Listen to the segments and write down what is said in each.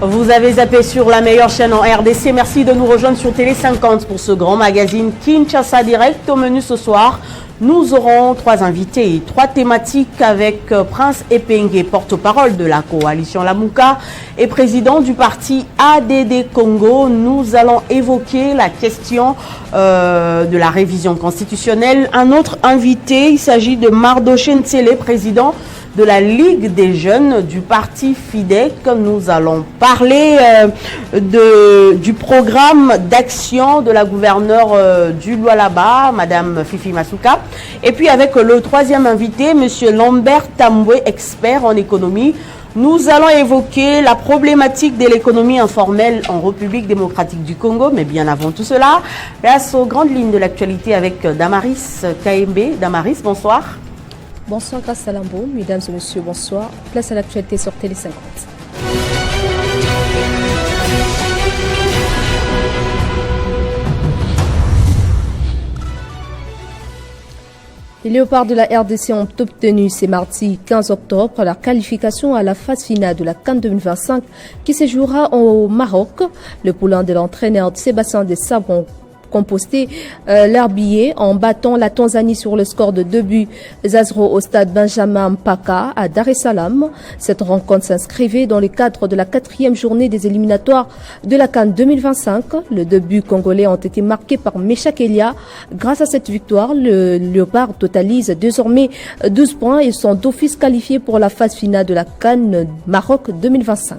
Vous avez zappé sur la meilleure chaîne en RDC. Merci de nous rejoindre sur Télé 50 pour ce grand magazine Kinshasa Direct. Au menu ce soir, nous aurons 3 invités et 3 thématiques avec Prince Epengue, porte-parole de la coalition Lamuka et président du parti ADD Congo. Nous allons évoquer la question de la révision constitutionnelle. Un autre invité, il s'agit de Mardoche Ntsele, président de la Ligue des jeunes du parti FIDEC. Nous allons parler du programme d'action de la gouverneure du Lualaba, Madame Fifi Masuka. Et puis avec le 3e invité, Monsieur Lambert Tamboué, expert en économie. Nous allons évoquer la problématique de l'économie informelle en République démocratique du Congo. Mais bien avant tout cela, place aux grandes lignes de l'actualité avec Damaris Kaembe. Damaris, bonsoir. Bonsoir grâce à Lambo, mesdames et messieurs, bonsoir. Place à l'actualité sur Télé 50. Les léopards de la RDC ont obtenu ce mardi 15 octobre la qualification à la phase finale de la CAN 2025 qui se jouera au Maroc. Le poulain de l'entraîneur Sébastien Desabre composté leur billet en battant la Tanzanie sur le score de 2-0 au stade Benjamin Mpaka à Dar es Salaam. Cette rencontre s'inscrivait dans le cadre de la 4e journée des éliminatoires de la CAN 2025. Les 2 buts congolais ont été marqués par Meshak Elia. Grâce à cette victoire, le Léopard totalise désormais 12 points et sont d'office qualifiés pour la phase finale de la CAN Maroc 2025.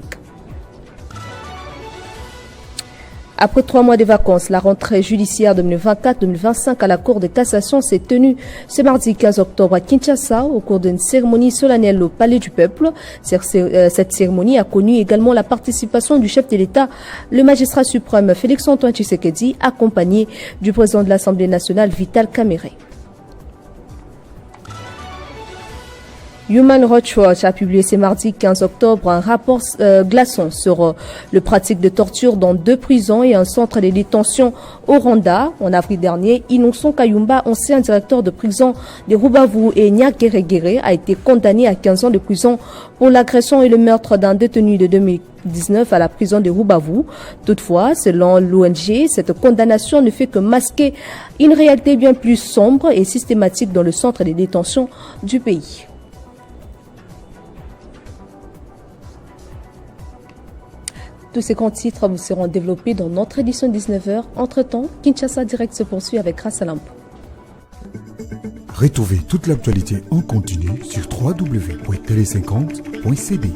Après 3 mois de vacances, la rentrée judiciaire 2024-2025 à la Cour de cassation s'est tenue ce mardi 15 octobre à Kinshasa au cours d'une cérémonie solennelle au Palais du Peuple. Cette cérémonie a connu également la participation du chef de l'État, le magistrat suprême Félix-Antoine Tshisekedi, accompagné du président de l'Assemblée nationale Vital Kamerhe. Human Rights Watch a publié ce mardi 15 octobre un rapport glaçant sur le pratique de torture dans 2 prisons et un centre de détention au Rwanda. En avril dernier, Innocent Kayumba, ancien directeur de prison de Rubavu et Nyakeregere, a été condamné à 15 ans de prison pour l'agression et le meurtre d'un détenu de 2019 à la prison de Rubavu. Toutefois, selon l'ONG, cette condamnation ne fait que masquer une réalité bien plus sombre et systématique dans le centre de détention du pays. Tous ces grands titres vous seront développés dans notre édition 19h. Entre-temps, Kinshasa Direct se poursuit avec Grâce à Lampo. Retrouvez toute l'actualité en continu sur www.tele50.cd.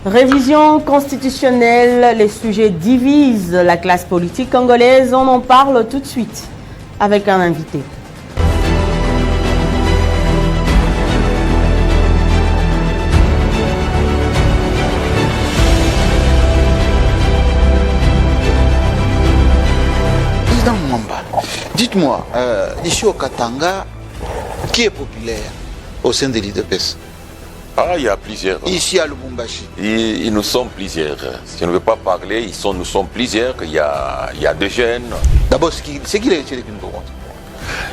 Révision constitutionnelle, les sujets divisent la classe politique congolaise. On en parle tout de suite avec un invité. Dites-moi, ici au Katanga, qui est populaire au sein de l'IDPS? Ah, il y a plusieurs. Ici à Lubumbashi. Ils nous sont plusieurs. Je ne veux pas parler, nous sont plusieurs. Il y a 2 jeunes. D'abord, c'est qui les héritiers de Kingo?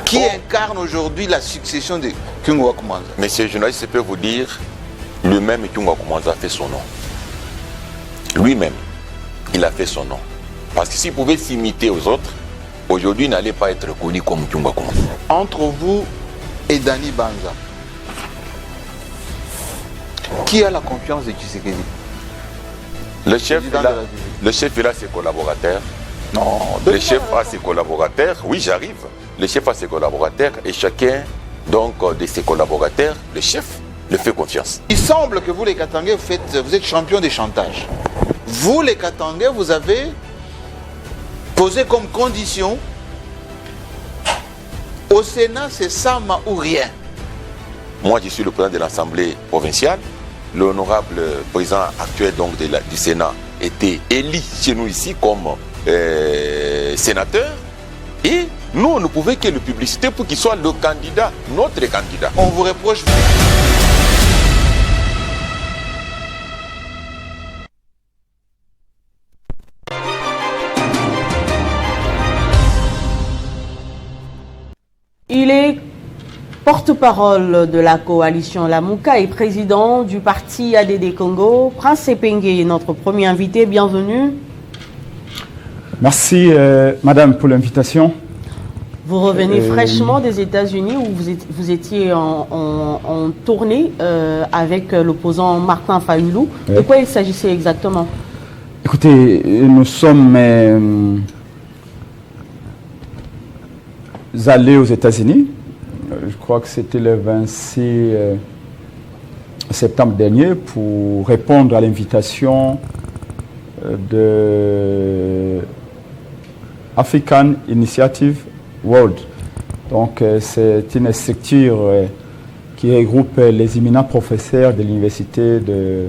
Qui incarne aujourd'hui la succession de Kingo Wakumanza? Monsieur le journaliste, je peux vous dire, lui-même, Kingo Wakumanza a fait son nom. Lui-même, il a fait son nom. Parce que s'il pouvait s'imiter aux autres, aujourd'hui, il n'allait pas être connu comme Kingo Wakumanza. Entre vous et Dani Banza, qui a la confiance de Tshisekedi? Le chef est là, ses collaborateurs. Non. Le chef a ses collaborateurs. Oui, j'arrive. Le chef a ses collaborateurs et chacun donc de ses collaborateurs, le chef, le fait confiance. Il semble que vous les Katangais, vous êtes champion des chantages. Vous les Katangais, vous avez posé comme condition au Sénat, c'est ça ou rien. Moi, je suis le président de l'Assemblée provinciale. L'honorable président actuel donc du Sénat était élu chez nous ici comme sénateur. Et nous, on ne pouvait que le publiciter pour qu'il soit le candidat, notre candidat. On vous reproche. Il est porte-parole de la coalition Lamuka et président du parti ADD Congo, Prince Sepenge est notre premier invité. Bienvenue. Merci, madame, pour l'invitation. Vous revenez fraîchement des États-Unis où vous étiez en tournée avec l'opposant Martin Fayulu. De quoi il s'agissait exactement? Écoutez, nous sommes allés aux États-Unis. Je crois que c'était le 26 septembre dernier pour répondre à l'invitation de African Initiative World. Donc c'est une structure qui regroupe les éminents professeurs de l'université de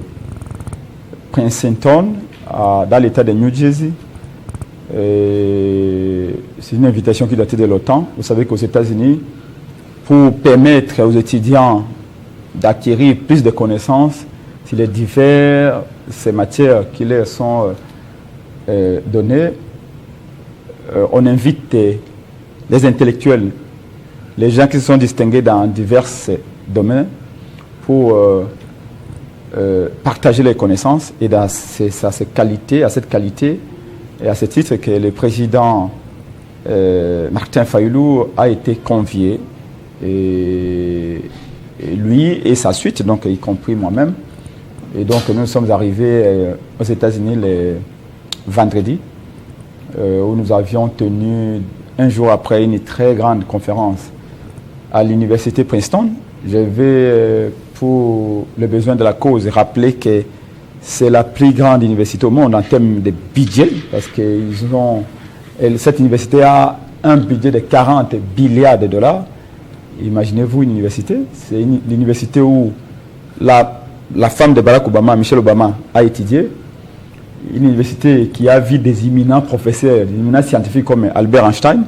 Princeton dans l'état de New Jersey. C'est une invitation qui datait de longtemps. Vous savez qu'aux États-Unis, pour permettre aux étudiants d'acquérir plus de connaissances sur les diverses matières qui leur sont données, on invite les intellectuels, les gens qui se sont distingués dans divers domaines pour partager les connaissances. Et c'est à cette qualité et à ce titre que le président Martin Fayulu a été convié, et lui et sa suite, donc y compris moi-même. Et donc nous sommes arrivés aux États-Unis le vendredi, où nous avions tenu un jour après une très grande conférence à l'université Princeton. Je vais, pour le besoin de la cause, rappeler que c'est la plus grande université au monde en termes de budget, parce que cette université a un budget de 40 milliards de dollars. Imaginez-vous une université, c'est l'université où la femme de Barack Obama, Michelle Obama, a étudié. Une université qui a vu des éminents professeurs, des éminents scientifiques comme Albert Einstein.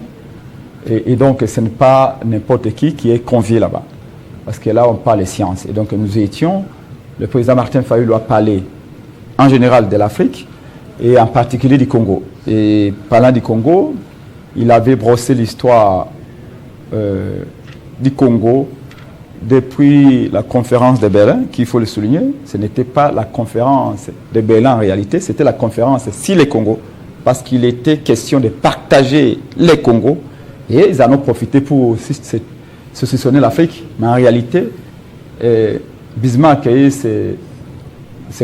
Et donc, ce n'est pas n'importe qui est convié là-bas. Parce que là, on parle des sciences. Et donc, nous étions, le président Martin Fayulu a parlé en général de l'Afrique et en particulier du Congo. Et parlant du Congo, il avait brossé l'histoire du Congo depuis la conférence de Berlin, qu'il faut le souligner. Ce n'était pas la conférence de Berlin en réalité, c'était la conférence sur les Congo, parce qu'il était question de partager les Congos, et ils en ont profité pour aussi se sillonner l'Afrique. Mais en réalité, Bismarck et ses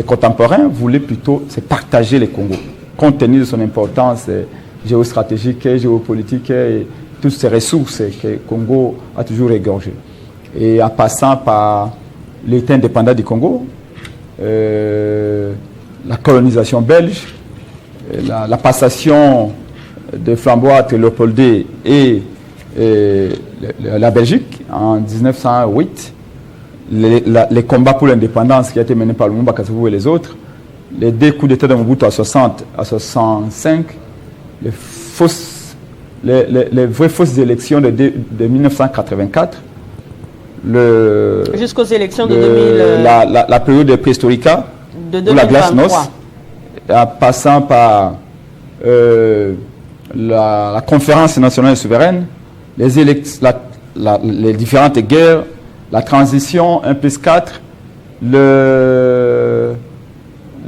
contemporains voulaient plutôt se partager les Congos, compte tenu de son importance géostratégique, géopolitique et toutes ces ressources que le Congo a toujours égorgées. Et en passant par l'État indépendant du Congo, la colonisation belge, la passation de flambeau entre Léopoldé et la Belgique en 1908, les combats pour l'indépendance qui a été menés par Lumumba Kasavubu et les autres, les deux coups d'État de Mobutu à 60, à 65, les vraies fausses élections de 1984, jusqu'aux élections de 2000, la période de préhistorica, de la glasnost, en passant par la conférence nationale souveraine, les différentes guerres, la transition 1+4,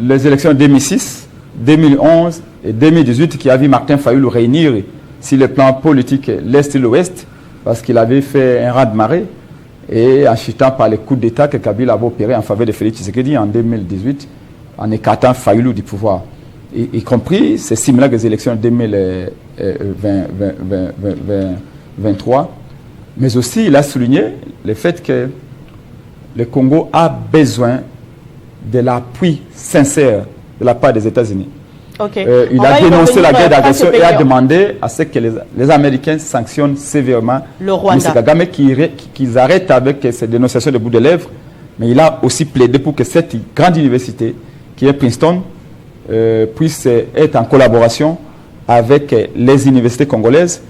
les élections de 2006, 2011 et 2018 qui a vu Martin Fayulu réunir sur le plan politique l'Est et l'Ouest, parce qu'il avait fait un raz-de-marée, et en chutant par les coups d'État que Kabila avait opéré en faveur de Félix Tshisekedi en 2018, en écartant Fayulu du pouvoir. Y compris ces similaires des élections de 2023. Mais aussi, il a souligné le fait que le Congo a besoin de l'appui sincère de la part des États-Unis. Okay. Il a dénoncé la guerre d'agression et a demandé à ce que les Américains sanctionnent sévèrement le Rwanda. M. Kagame, qu'ils arrêtent avec ces dénonciations de bout de lèvres. Mais il a aussi plaidé pour que cette grande université, qui est Princeton, puisse être en collaboration avec les universités congolaises,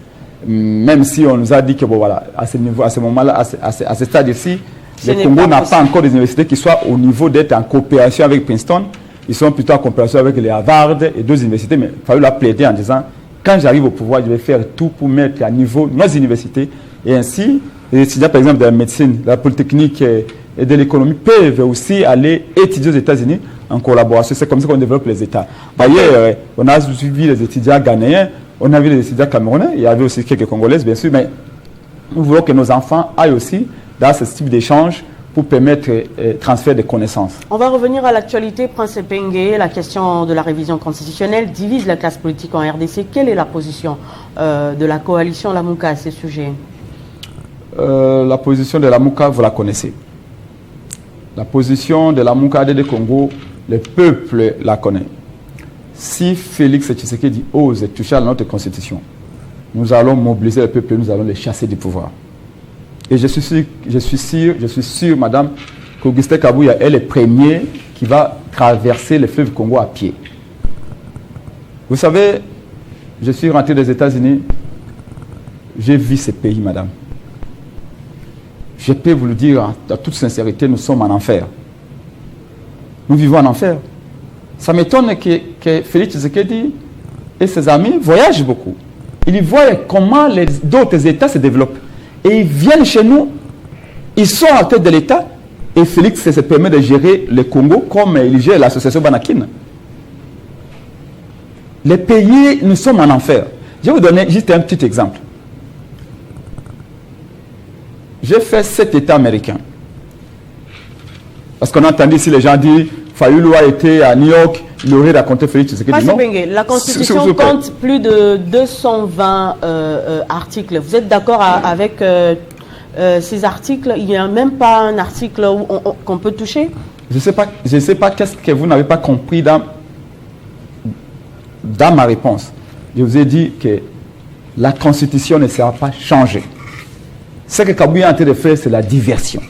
même si on nous a dit que bon, voilà, à ce niveau, à ce moment-là, à ce stade-ci, le Congo n'a pas encore des universités qui soient au niveau d'être en coopération avec Princeton. Ils sont plutôt en coopération avec les Harvard et d'autres universités, mais il fallait la plaider en disant, quand j'arrive au pouvoir, je vais faire tout pour mettre à niveau nos universités et ainsi Les étudiants, par exemple, de la médecine, de la polytechnique et de l'économie peuvent aussi aller étudier aux États-Unis en collaboration. C'est comme ça qu'on développe les États. D'ailleurs, on a suivi les étudiants ghanéens, on a vu les étudiants camerounais, il y avait aussi quelques Congolaises, bien sûr, mais nous voulons que nos enfants aillent aussi dans ce type d'échange pour permettre le transfert de connaissances. On va revenir à l'actualité. Prince Epenge, la question de la révision constitutionnelle divise la classe politique en RDC. Quelle est la position de la coalition Lamuka à ce sujet? La position de Lamuka, vous la connaissez. La position de Lamuka ADD Congo, le peuple la connaît. Si Félix Tshisekedi ose toucher à notre constitution, nous allons mobiliser le peuple et nous allons les chasser du pouvoir. Et je suis sûr, madame, qu'Augustin Kabouya est le premier qui va traverser le fleuve Congo à pied. Vous savez, je suis rentré des États-Unis, j'ai vu ce pays, madame. Je peux vous le dire en toute sincérité, nous sommes en enfer. Nous vivons en enfer. Ça m'étonne que Félix Tshisekedi et ses amis voyagent beaucoup. Ils voient comment d'autres États se développent. Et ils viennent chez nous, ils sont à la tête de l'État, et Félix se permet de gérer le Congo comme il gère l'association Banakin. Les pays, nous sommes en enfer. Je vais vous donner juste un petit exemple. J'ai fait 7 États américains. Parce qu'on a entendu ici les gens dire Fayoulou a été à New York, il aurait raconté Félix Tshisekedi. Non. La Constitution compte plus de 220 articles. Vous êtes d'accord avec ces articles? Il n'y a même pas un article qu'on peut toucher? Je ne sais pas qu'est-ce que vous n'avez pas compris dans ma réponse. Je vous ai dit que la Constitution ne sera pas changée. Ce que Kabouya est en train de faire, c'est la diversion.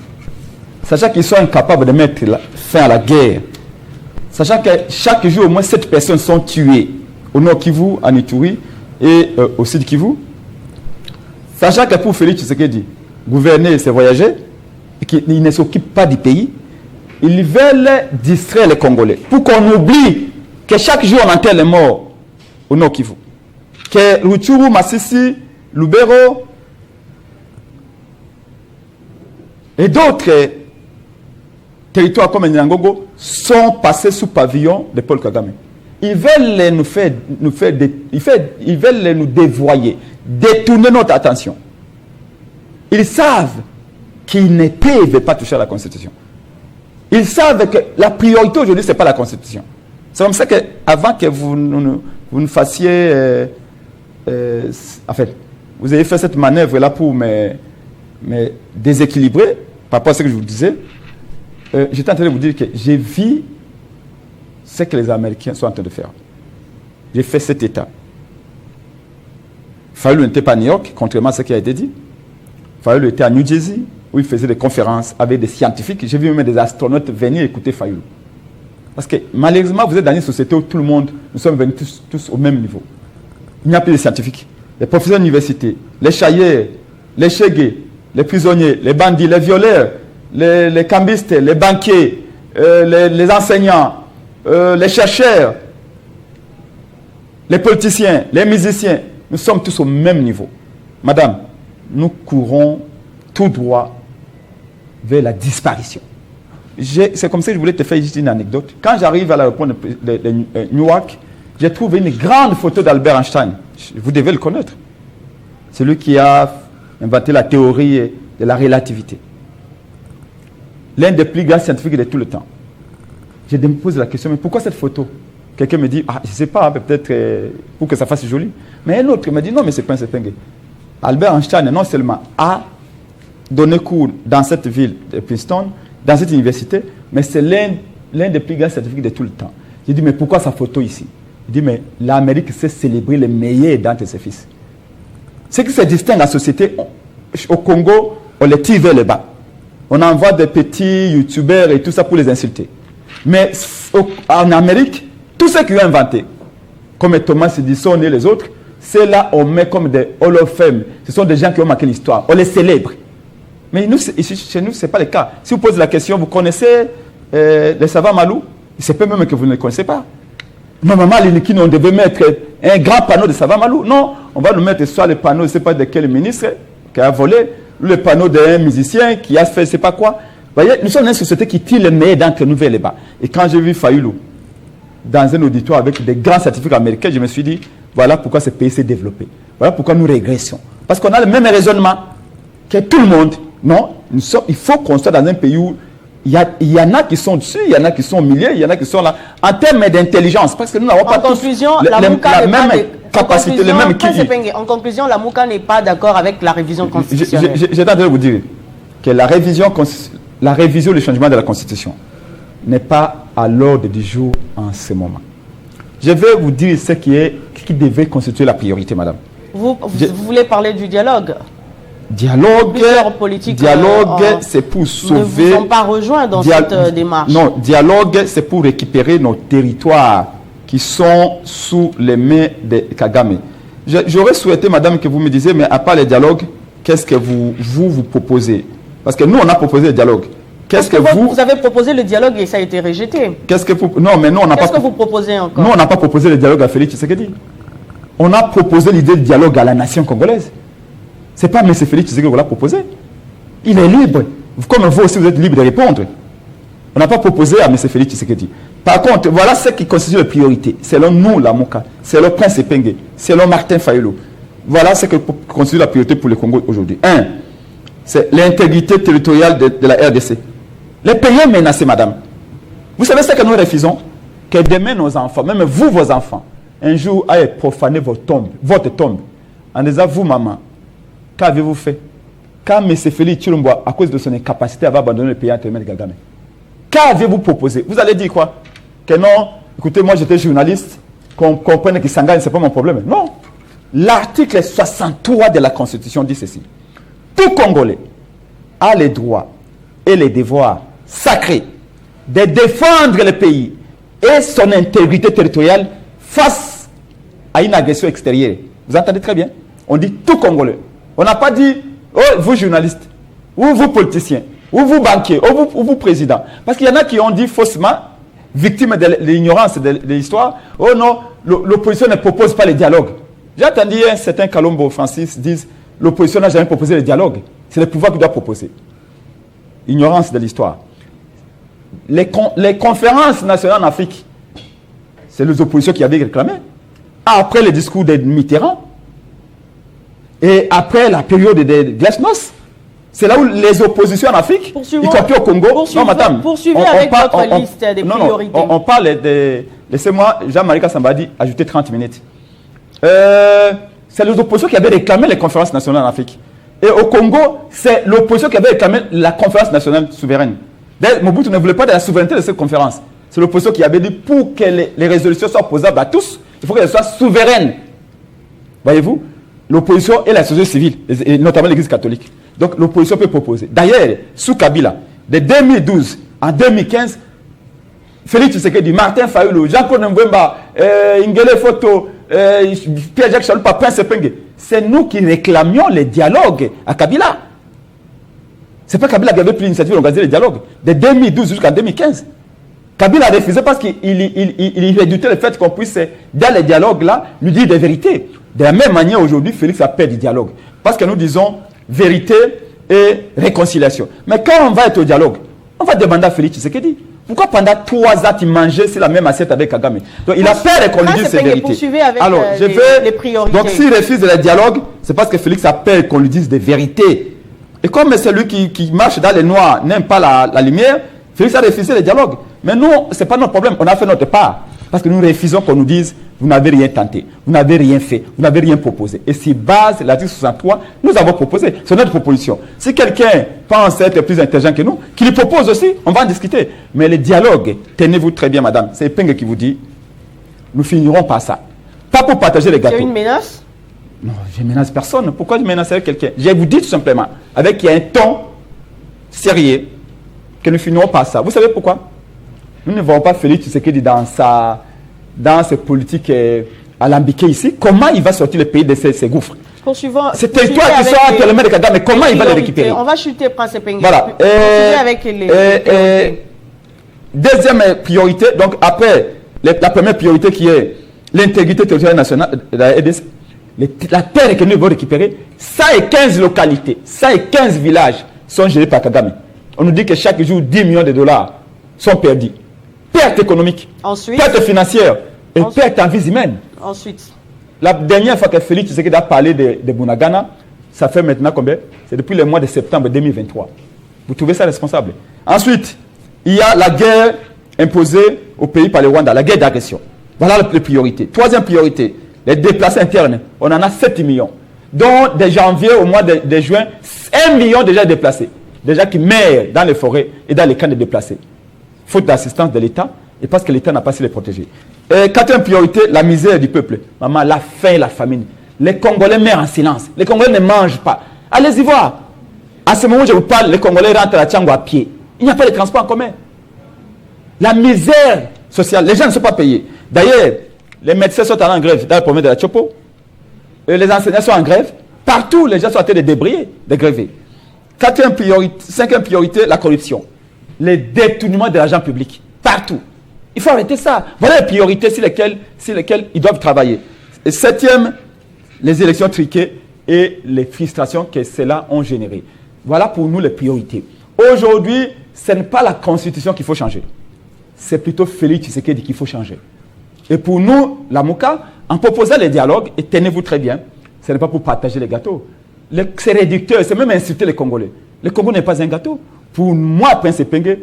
Sachant qu'ils sont incapables de mettre fin à la guerre. Sachant que chaque jour, au moins 7 personnes sont tuées au Nord Kivu, à Ituri et au Sud Kivu. Sachant que pour Félix Tshisekedi, gouverner, c'est voyager, et qu'il ne s'occupe pas du pays, ils veulent distraire les Congolais. Pour qu'on oublie que chaque jour, on enterre les morts au Nord Kivu. Que Rutshuru, Masisi, Lubero et d'autres territoires comme Nyangogo sont passés sous pavillon de Paul Kagame. Ils veulent ils veulent nous dévoyer, détourner notre attention. Ils savent qu'ils ne peuvent pas toucher à la Constitution. Ils savent que la priorité aujourd'hui, ce n'est pas la Constitution. C'est comme ça qu'avant que vous nous fassiez... en fait, vous avez fait cette manœuvre-là pour me déséquilibrer par rapport à ce que je vous disais. J'étais en train de vous dire que j'ai vu ce que les Américains sont en train de faire. J'ai fait cet état. Fayoulou n'était pas à New York, contrairement à ce qui a été dit. Fayoulou était à New Jersey, où il faisait des conférences avec des scientifiques. J'ai vu même des astronautes venir écouter Fayoulou. Parce que malheureusement, vous êtes dans une société où tout le monde, nous sommes venus tous au même niveau. Il n'y a plus de scientifiques. Les professeurs d'université, les chailleurs, les chégués, les prisonniers, les bandits, les violeurs, les cambistes, les banquiers, les enseignants, les chercheurs, les politiciens, les musiciens, nous sommes tous au même niveau. Madame, nous courons tout droit vers la disparition. C'est comme ça que je voulais te faire juste une anecdote. Quand j'arrive à l'aéroport de Newark, j'ai trouvé une grande photo d'Albert Einstein. Vous devez le connaître. C'est lui qui a inventé la théorie de la relativité. L'un des plus grands scientifiques de tout le temps. Je me pose la question, mais pourquoi cette photo? Quelqu'un me dit, je ne sais pas, peut-être pour que ça fasse joli. Mais un autre me dit, non, mais c'est pas un Sepenge. Albert Einstein, non seulement a donné cours dans cette ville de Princeton, dans cette université, mais c'est l'un des plus grands scientifiques de tout le temps. J'ai dit, mais pourquoi sa photo ici? Il dit, mais l'Amérique sait célébrer les meilleurs d'entre ses fils. Ce qui se distingue la société, au Congo, on les tire vers le bas. On envoie des petits youtubeurs et tout ça pour les insulter. Mais en Amérique, tous ceux qui ont inventé, comme Thomas Edison et les autres, c'est là on met comme des Hall of Fame. Ce sont des gens qui ont marqué l'histoire. On les célèbre. Mais nous, chez nous, ce n'est pas le cas. Si vous posez la question, vous connaissez les savants Malou? C'est peut même que vous ne les connaissez pas. Normalement, on devait mettre un grand panneau de savants Malou. Non, on va nous mettre soit le panneau, je ne sais pas de quel ministre qui a volé. le panneau d'un musicien qui a fait je ne sais pas quoi. Vous voyez, nous sommes une société qui tire le meilleur d'entre nous vers les bas. Et quand j'ai vu Fayoulou dans un auditoire avec des grands certificats américains, je me suis dit, voilà pourquoi ce pays s'est développé. Voilà pourquoi nous régressions. Parce qu'on a le même raisonnement que tout le monde. Non, il faut qu'on soit dans un pays où il y en a qui sont dessus, il y en a qui sont au milieu, il y en a qui sont là. En termes d'intelligence, parce que nous n'avons pas tous la même capacité, les mêmes qui... En conclusion, la Mouka n'est pas d'accord avec la révision constitutionnelle. J'étais en train de vous dire que la révision, le changement de la Constitution n'est pas à l'ordre du jour en ce moment. Je vais vous dire ce qui devait constituer la priorité, madame. Vous voulez parler du dialogue? Dialogue, c'est pour sauver... Ne vous ont pas rejoint dans cette démarche. Non, dialogue, c'est pour récupérer nos territoires qui sont sous les mains de Kagame. J'aurais souhaité, madame, que vous me disiez, mais à part les dialogues, qu'est-ce que vous proposez? Parce que nous, on a proposé le dialogue. Qu'est-ce que vous avez proposé le dialogue et ça a été rejeté. Non, mais nous, on n'a pas... Qu'est-ce que vous proposez encore? Nous, on n'a pas proposé le dialogue à Félix Tshisekedi. On a proposé l'idée du dialogue à la nation congolaise. Ce n'est pas M. Félix Tshisekedi qu'on l'a proposé. Il est libre. Comme vous aussi, vous êtes libre de répondre. On n'a pas proposé à M. Félix Tshisekedi. Par contre, voilà ce qui constitue la priorité. Selon nous, la Mouka, selon Prince Epenge, selon Martin Fayoulou. Voilà ce qui constitue la priorité pour le Congo aujourd'hui. 1. C'est l'intégrité territoriale de la RDC. Les pays menacés, madame. Vous savez ce que nous refusons? Que demain nos enfants, même vous, vos enfants, un jour aillent profaner votre tombe, en disant, vous, maman, qu'avez-vous fait? Quand M. Félix Tshilombo, à cause de son incapacité, avait abandonné le pays entre les mains de Kagame, qu'avez-vous proposé? Vous allez dire quoi? Que non, écoutez, moi j'étais journaliste, qu'on comprenne que Sangane, ce n'est pas mon problème. Non. L'article 63 de la Constitution dit ceci. Tout Congolais a les droits et les devoirs sacrés de défendre le pays et son intégrité territoriale face à une agression extérieure. Vous entendez très bien? On dit tout Congolais. On n'a pas dit, oh, vous journalistes, ou vous politiciens, ou vous banquiers, ou vous présidents. Parce qu'il y en a qui ont dit faussement, victimes de l'ignorance de l'histoire, oh non, l'opposition ne propose pas le dialogue. J'ai entendu un certain Kalombo Francis dire, l'opposition n'a jamais proposé le dialogue. C'est le pouvoir qui doit proposer. Ignorance de l'histoire. Les conférences nationales en Afrique, c'est les oppositions qui avaient réclamé. Après le discours de Mitterrand, et après la période de Glasnost, c'est là où les oppositions en Afrique, y compris au Congo... Poursuivez avec votre liste des priorités. On parle de... Laissez-moi, Jean-Marie Kassambadi, ajouter 30 minutes. C'est les oppositions qui avaient réclamé les conférences nationales en Afrique. Et au Congo, c'est l'opposition qui avait réclamé la conférence nationale souveraine. D'ailleurs, Mobutu ne voulait pas de la souveraineté de cette conférence. C'est l'opposition qui avait dit pour que les résolutions soient posables à tous, il faut qu'elles soient souveraines. Voyez-vous? L'opposition et la société civile, et notamment l'Église catholique. Donc l'opposition peut proposer. D'ailleurs, sous Kabila, de 2012 à 2015, Félix Tshisekedi, Martin Fayoulou, Jean-Claude Mbemba, Ngele Foto, Pierre-Jacques Chalupa, Prince Epenge, c'est nous qui réclamions les dialogues à Kabila. Ce n'est pas Kabila qui avait pris l'initiative d'organiser les dialogues. De 2012 jusqu'à 2015. Kabila a refusé parce qu'il redoutait le fait qu'on puisse, dans les dialogues-là, lui dire des vérités. De la même manière, aujourd'hui, Félix a peur du dialogue. Parce que nous disons vérité et réconciliation. Mais quand on va être au dialogue, on va demander à Félix Tshisekedi. Pourquoi pendant 3 ans, tu mangeais sur la même assiette avec Kagame? Donc il a peur qu'on lui dise ses vérités. Alors, les priorités. Donc s'il refuse le dialogue, c'est parce que Félix a peur qu'on lui dise des vérités. Et comme celui qui marche dans les noirs n'aime pas la lumière, Félix a refusé le dialogue. Mais nous, ce n'est pas notre problème. On a fait notre part. Parce que nous refusons qu'on nous dise, vous n'avez rien tenté, vous n'avez rien fait, vous n'avez rien proposé. Et si base l'article 63, nous avons proposé. C'est notre proposition. Si quelqu'un pense être plus intelligent que nous, qu'il lui propose aussi, on va en discuter. Mais le dialogue, tenez-vous très bien, madame, c'est Epenge qui vous dit, nous finirons par ça. Pas pour partager les gâteaux. C'est une menace? Non, je ne menace personne. Pourquoi je menacerais quelqu'un? Je vous dis tout simplement, avec un ton sérieux, que nous finirons par ça. Vous savez pourquoi? Nous ne voyons pas Félix Tshisekedi dans ses politiques alambiquées ici. Comment il va sortir le pays de ces gouffres? Ces territoires qui sont actuellement de Kagame, mais comment il va les récupérer? On va chuter Prince Epenge. Voilà. Avec les deuxième priorité, donc après la première priorité qui est l'intégrité territoriale nationale de la RDC, La terre que nous devons récupérer, 115 localités, 115 villages sont gérés par Kagame. On nous dit que chaque jour, 10 millions de dollars sont perdus. Perte économique, perte financière et perte en vies humaines. Ensuite. La dernière fois que Félix Tshisekedi a parlé de Bunagana, ça fait maintenant combien? C'est depuis le mois de septembre 2023. Vous trouvez ça responsable? Ensuite, il y a la guerre imposée au pays par le Rwanda, la guerre d'agression. Voilà les priorités. Troisième priorité, les déplacés internes. On en a 7 millions. Donc, de janvier au mois de juin, 1 million déjà déplacés. Déjà qui meurent dans les forêts et dans les camps de déplacés. Faute d'assistance de l'État et parce que l'État n'a pas su les protéger. Quatrième priorité, la misère du peuple. Maman, la faim et la famine. Les Congolais meurent en silence. Les Congolais ne mangent pas. Allez-y voir. À ce moment où je vous parle, les Congolais rentrent à Tchango à pied. Il n'y a pas de transport en commun. La misère sociale, les gens ne sont pas payés. D'ailleurs, les médecins sont en grève dans le province de la Chopo. Les enseignants sont en grève. Partout, les gens sont en train de débrayer, de gréver. Cinquième priorité, la corruption. Les détournements de l'argent public. Partout. Il faut arrêter ça. Voilà les priorités sur lesquelles ils doivent travailler. Et septième, les élections triquées et les frustrations que cela ont générées. Voilà pour nous les priorités. Aujourd'hui, ce n'est pas la constitution qu'il faut changer. C'est plutôt Félix Tshisekedi qu'il faut changer. Et pour nous, la Mouka, en proposant les dialogues, et tenez-vous très bien, ce n'est pas pour partager les gâteaux. C'est réducteur, c'est même insulter les Congolais. Le Congo n'est pas un gâteau. Pour moi, Prince Epenge,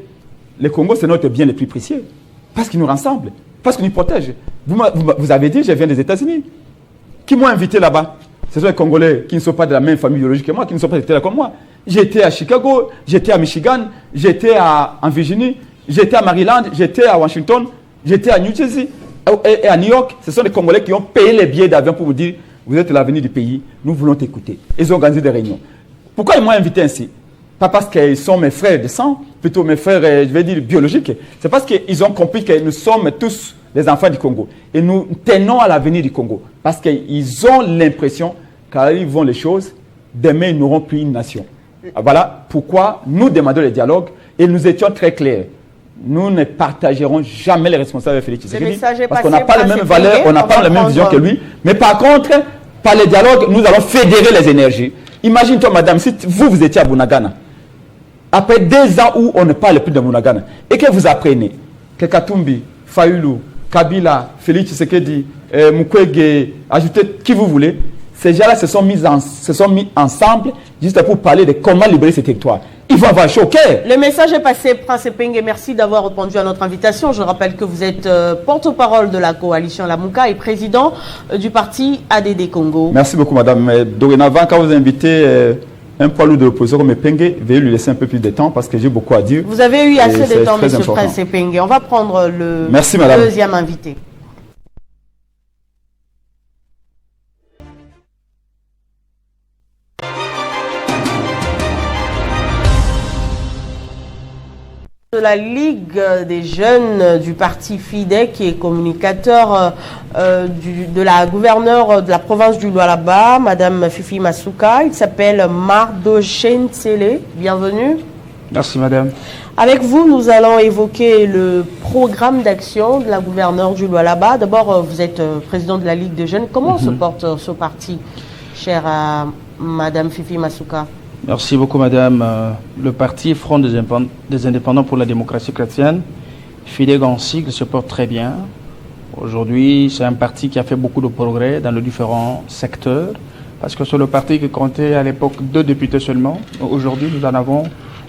le Congo, c'est notre bien le plus précieux. Parce qu'il nous rassemble, parce qu'il nous protège. Vous avez dit, je viens des États-Unis. Qui m'ont invité là-bas? Ce sont les Congolais qui ne sont pas de la même famille biologique que moi, qui ne sont pas là comme moi. J'étais à Chicago, j'étais à Michigan, j'étais en Virginie, j'étais à Maryland, j'étais à Washington, j'étais à New Jersey et à New York. Ce sont les Congolais qui ont payé les billets d'avion pour vous dire, vous êtes l'avenir du pays, nous voulons t'écouter. Ils ont organisé des réunions. Pourquoi ils m'ont invité ainsi? Pas parce qu'ils sont mes frères de sang, plutôt mes frères, je vais dire, biologiques. C'est parce qu'ils ont compris que nous sommes tous les enfants du Congo. Et nous tenons à l'avenir du Congo. Parce qu'ils ont l'impression qu'arrivent vont les choses, demain ils n'auront plus une nation. Voilà pourquoi nous demandons le dialogue et nous étions très clairs. Nous ne partagerons jamais les responsables de Félix Tshisekedi parce qu'on n'a pas les mêmes valeurs, on n'a pas la même vision que lui. Mais par contre, par le dialogue, nous allons fédérer les énergies. Imagine-toi, madame, si vous étiez à Bunagana, après 2 ans où on ne parle plus de Bunagana, et que vous apprenez que Katumbi, Fayulu, Kabila, Félix Tshisekedi, Mukwege, ajoutez qui vous voulez, ces gens-là se sont mis ensemble juste pour parler de comment libérer ces territoires. Ils vont avoir choqué. Le message est passé, Prince Epenge. Merci d'avoir répondu à notre invitation. Je rappelle que vous êtes porte-parole de la coalition Lamuka et président du parti ADD Congo. Merci beaucoup, madame. Dorénavant, quand vous invitez un poids lourd de l'opposition comme Epenge, veuillez lui laisser un peu plus de temps parce que j'ai beaucoup à dire. Vous avez eu assez de temps, monsieur Prince Epenge. On va prendre le deuxième invité. De la Ligue des jeunes du parti FIDE, qui est communicateur de la gouverneure de la province du Lualaba, Madame Fifi Masuka. Il s'appelle Mardochen Tsele. Bienvenue. Merci Madame. Avec vous, nous allons évoquer le programme d'action de la gouverneure du Lualaba. D'abord, vous êtes président de la Ligue des jeunes. Comment se porte ce parti, chère Madame Fifi Masuka? Merci beaucoup, Madame. Le parti Front des Indépendants pour la démocratie chrétienne, FIDE en sigle, se porte très bien. Aujourd'hui, c'est un parti qui a fait beaucoup de progrès dans les différents secteurs, parce que c'est le parti qui comptait à l'époque 2 députés seulement. Aujourd'hui, nous en avons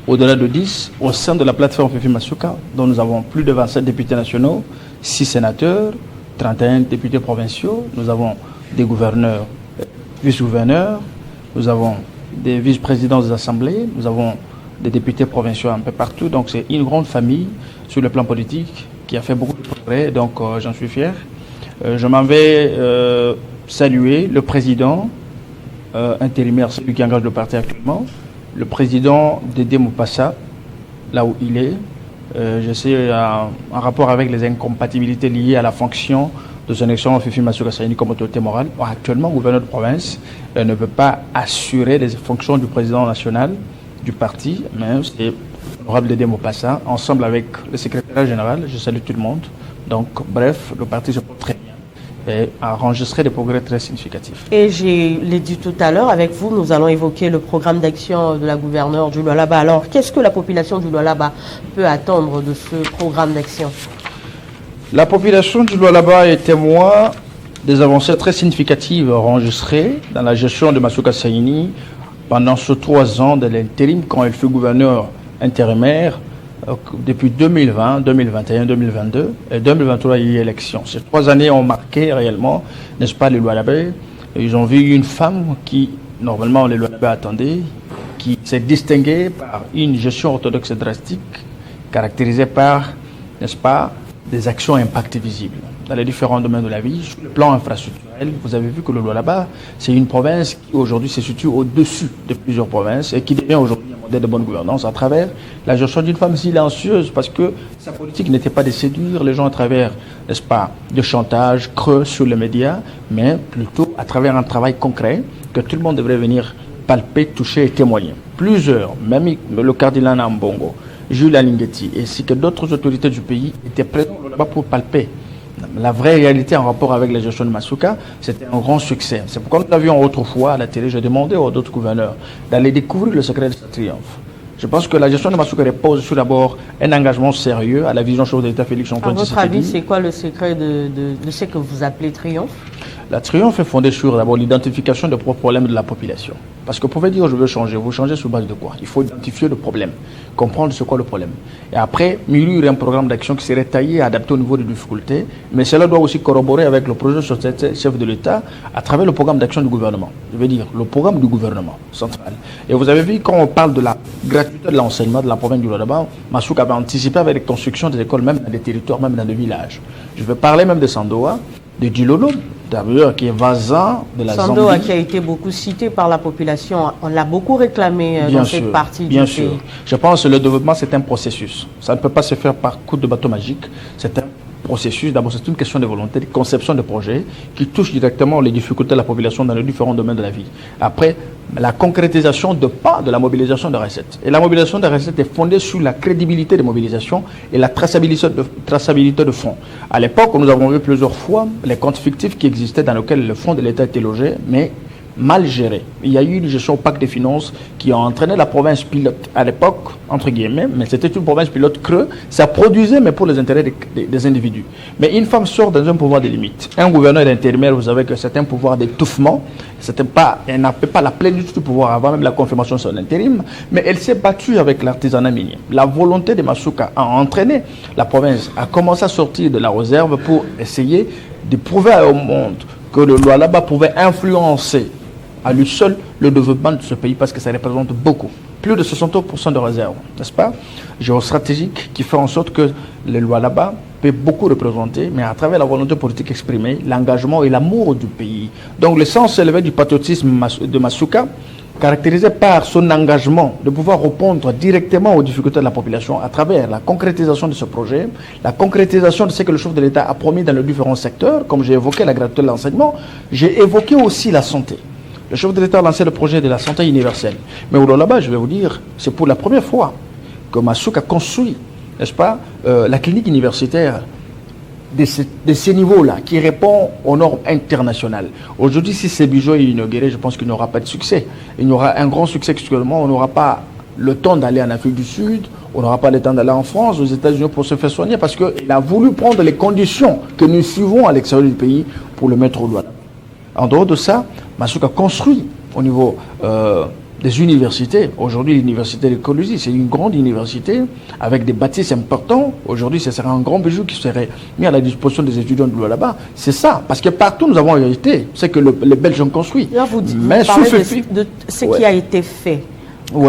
au-delà de 10 au sein de la plateforme Fifi Masuka, dont nous avons plus de 27 députés nationaux, 6 sénateurs, 31 députés provinciaux. Nous avons des gouverneurs, vice-gouverneurs, nous avons des vice-présidents des assemblées, nous avons des députés provinciaux un peu partout, donc c'est une grande famille sur le plan politique qui a fait beaucoup de progrès, donc j'en suis fier. Je m'en vais saluer le président intérimaire, celui qui engage le parti actuellement, le président Dédé Moupassa, là où il est. Je sais en rapport avec les incompatibilités liées à la fonction de son excellence Fifi Masuka Saini comme autorité morale. Actuellement, gouverneur de province ne peut pas assurer les fonctions du président national du parti, mais c'est l'honorable Dédé Moupassa, ensemble avec le secrétaire général. Je salue tout le monde. Donc, bref, le parti se porte très bien. a enregistré des progrès très significatifs. Et je l'ai dit tout à l'heure, avec vous, nous allons évoquer le programme d'action de la gouverneure du Lualaba. Alors, qu'est-ce que la population du Lualaba peut attendre de ce programme d'action? La population du Lualaba est témoin des avancées très significatives enregistrées dans la gestion de Masuka Saini pendant ces 3 ans de l'intérim quand elle fut gouverneur intérimaire depuis 2020, 2021, 2022 et 2023 il y a eu élection. Ces 3 années ont marqué réellement, n'est-ce pas, les Lualabais. Ils ont vu une femme qui, normalement, les Lualabais attendaient, qui s'est distinguée par une gestion orthodoxe et drastique, caractérisée par, n'est-ce pas, des actions impact visibles dans les différents domaines de la vie. Sur le plan infrastructurel, vous avez vu que le Lualaba, c'est une province qui aujourd'hui se situe au-dessus de plusieurs provinces et qui devient aujourd'hui un modèle de bonne gouvernance à travers la gestion d'une femme silencieuse, parce que sa politique n'était pas de séduire les gens à travers, n'est-ce pas, de chantage creux sur les médias, mais plutôt à travers un travail concret que tout le monde devrait venir palper, toucher et témoigner. Plusieurs, même le cardinal Nambongo, Jules Alingeti, ainsi que d'autres autorités du pays étaient présents là-bas pour palper la vraie réalité en rapport avec la gestion de Masuka. C'était un grand succès. C'est pourquoi nous avions autrefois à la télé, j'ai demandé aux autres gouverneurs d'aller découvrir le secret de ce triomphe. Je pense que la gestion de Masuka repose sur d'abord un engagement sérieux à la vision chef de l'État Félix-Antoine Tshisekedi. À votre avis, c'est quoi le secret de ce que vous appelez triomphe? La triomphe est fondée sur d'abord l'identification des problèmes de la population. Parce que vous pouvez dire je veux changer, vous changez sur base de quoi? Il faut identifier le problème, comprendre c'est quoi le problème. Et après, mûrir un programme d'action qui serait taillé, adapté au niveau des difficultés, mais cela doit aussi corroborer avec le projet de chef de l'État à travers le programme d'action du gouvernement. Je veux dire, le programme du gouvernement central. Et vous avez vu, quand on parle de la gratuité de l'enseignement de la province du Lualaba, Masuka avait anticipé avec les constructions des écoles, même dans des territoires, même dans des villages. Je vais parler même de Sandoa, de Dilolo, d'ailleurs, qui est voisin de la Zambie. Sandoa qui a été beaucoup cité par la population, on l'a beaucoup réclamé dans cette partie du pays. Je pense que le développement, c'est un processus. Ça ne peut pas se faire par coup de bateau magique. C'est un processus. D'abord, c'est une question de volonté, de conception de projet qui touche directement les difficultés de la population dans les différents domaines de la vie. Après, la concrétisation de pas de la mobilisation de recettes. Et la mobilisation de recettes est fondée sur la crédibilité des mobilisations et la traçabilité de fonds. À l'époque, nous avons vu plusieurs fois les comptes fictifs qui existaient dans lesquels le fonds de l'État était logé, mais mal géré. Il y a eu une gestion opaque des finances qui a entraîné la province pilote à l'époque, entre guillemets, mais c'était une province pilote creux. Ça produisait, mais pour les intérêts des individus. Mais une femme sort dans un pouvoir de limite. Un gouverneur intérimaire, vous savez que c'est un pouvoir d'étouffement. Elle n'a pas la plénitude du pouvoir avant même la confirmation de son intérim, mais elle s'est battue avec l'artisanat minier. La volonté de Masuka a entraîné la province à commencer à sortir de la réserve pour essayer de prouver au monde que le Lualaba pouvait influencer à lui seul le développement de ce pays, parce que ça représente beaucoup. Plus de 60% de réserves, n'est-ce pas, géostratégiques, qui fait en sorte que le Lualaba peut beaucoup représenter, mais à travers la volonté politique exprimée, l'engagement et l'amour du pays. Donc le sens élevé du patriotisme de Masuka, caractérisé par son engagement de pouvoir répondre directement aux difficultés de la population à travers la concrétisation de ce projet, la concrétisation de ce que le chef de l'État a promis dans les différents secteurs, comme j'ai évoqué la gratuité de l'enseignement, j'ai évoqué aussi la santé. Le chef de l'État a lancé le projet de la santé universelle. Mais au là-bas, je vais vous dire, c'est pour la première fois que Masuka construit, n'est-ce pas, la clinique universitaire de ces niveaux-là, qui répond aux normes internationales. Aujourd'hui, si ce bijou est inauguré, je pense qu'il n'y aura pas de succès. Il y aura un grand succès, actuellement, on n'aura pas le temps d'aller en Afrique du Sud, on n'aura pas le temps d'aller en France, aux États-Unis pour se faire soigner, parce qu'il a voulu prendre les conditions que nous suivons à l'extérieur du pays pour le mettre au doigt. En dehors de ça, Masuka construit au niveau des universités. Aujourd'hui, l'université de Kolusi, c'est une grande université avec des bâtisses importants. Aujourd'hui, ce sera un grand bijou qui serait mis à la disposition des étudiants de là-bas. C'est ça, parce que partout nous avons hérité, c'est que les Belges ont construit. Là, vous parlez de ce qui a été fait.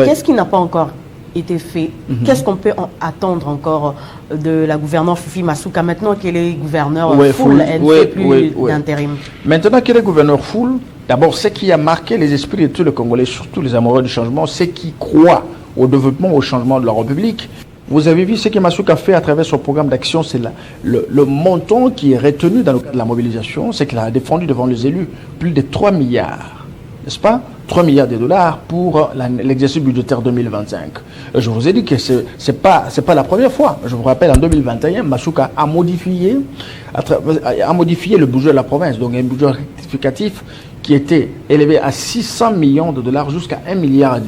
Qu'est-ce qui n'a pas encore été fait? Qu'est-ce qu'on peut attendre encore de la gouverneure Fifi Masuka maintenant qu'elle est gouverneure full, elle ne fait plus d'intérim? Maintenant qu'elle est gouverneure full, d'abord, ce qui a marqué les esprits de tous les Congolais, surtout les amoureux du changement, c'est qui croient au développement, au changement de la République. Vous avez vu ce que Masuka fait à travers son programme d'action, c'est le montant qui est retenu dans le cadre de la mobilisation, c'est qu'il a défendu devant les élus plus de 3 milliards. N'est-ce pas? 3 milliards de dollars pour l'exercice budgétaire 2025. Je vous ai dit que c'est pas la première fois. Je vous rappelle, en 2021, Masuka a modifié le budget de la province, donc un budget rectificatif qui était élevé à 600 millions de dollars jusqu'à 1,5 milliard.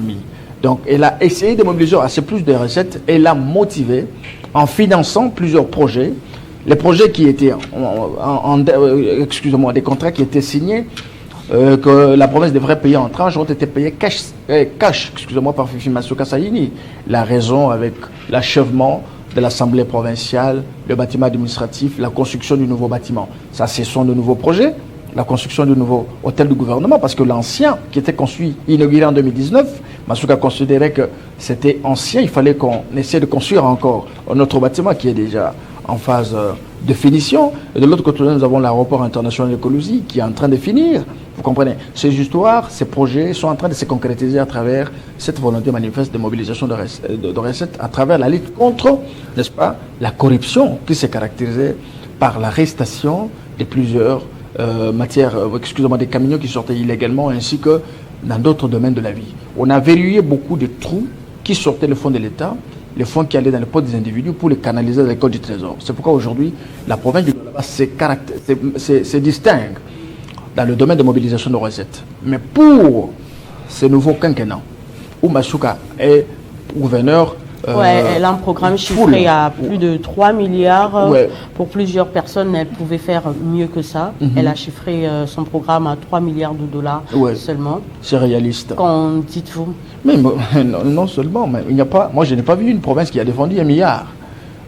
Donc, elle a essayé de mobiliser assez plus de recettes et l'a motivé en finançant plusieurs projets. Les projets qui étaient, des contrats qui étaient signés, que la province devrait payer en tranches, ont été payés cash, par Fifi Masuka Sayini. La raison avec l'achèvement de l'Assemblée provinciale, le bâtiment administratif, la construction du nouveau bâtiment. Ça, ce sont de nouveaux projets. La construction du nouveau hôtel du gouvernement, parce que l'ancien, qui était construit, inauguré en 2019, Masuka considérait que c'était ancien, il fallait qu'on essaie de construire encore un autre bâtiment qui est déjà en phase de finition. Et de l'autre côté, nous avons l'aéroport international de Koulouzi qui est en train de finir. Vous comprenez? Ces histoires, ces projets sont en train de se concrétiser à travers cette volonté manifeste de mobilisation de recettes, à travers la lutte contre, n'est-ce pas, la corruption qui s'est caractérisée par l'arrestation de plusieurs des camions qui sortaient illégalement, ainsi que dans d'autres domaines de la vie. On a verrouillé beaucoup de trous qui sortaient le fonds de l'État, les fonds qui allaient dans le poste des individus pour les canaliser dans l'école du Trésor. C'est pourquoi aujourd'hui, la province du Lualaba se distingue dans le domaine de mobilisation de recettes. Mais pour ce nouveau quinquennat, où Masuka est gouverneur, elle a un programme chiffré à plus de 3 milliards. Pour plusieurs personnes, elle pouvait faire mieux que ça. Elle a chiffré son programme à 3 milliards de dollars seulement. C'est réaliste. Qu'en dites-vous? Mais non seulement, mais il n'y a pas. Moi, je n'ai pas vu une province qui a défendu 1 milliard.